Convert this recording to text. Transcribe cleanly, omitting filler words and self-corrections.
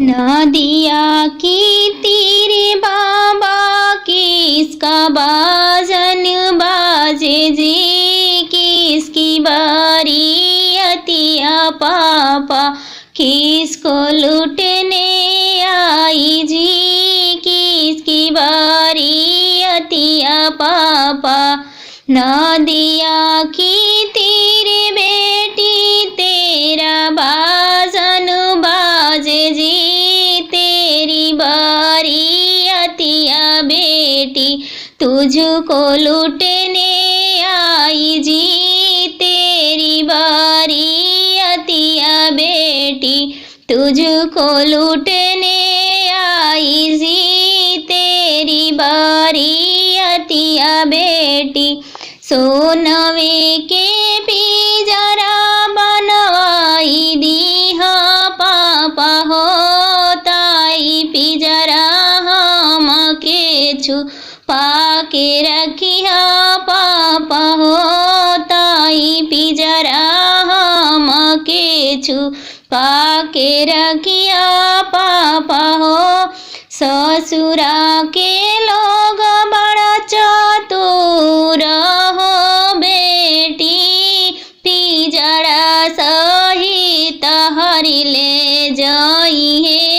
नदिया की तीरे बाबा किसका बाजन बाजे जी, किसकी बारी अतिया पापा किसको लूटने आई जी, किसकी बारी अतिया पापा। नदिया की तेरे बेटी तेरा बाजन बाजे जी, तेरी बारी अतिया बेटी तुझको लूटने आई जी, तेरी बारी अतिया बेटी तुझको लूटने आई जी, तेरी बारी अतिया बेटी। सोनवे के पिंजरा बनवाई दी हाँ पापा हो, ताई पिंजरा हम के छुपा के रखिया पापा हो, ताई पिंजरा हम के छुपा के रखिया पापा हो। ससुरा के लोग बड़ा चतुर हो बेटी, पिंजरा सहित हरि ले जाई है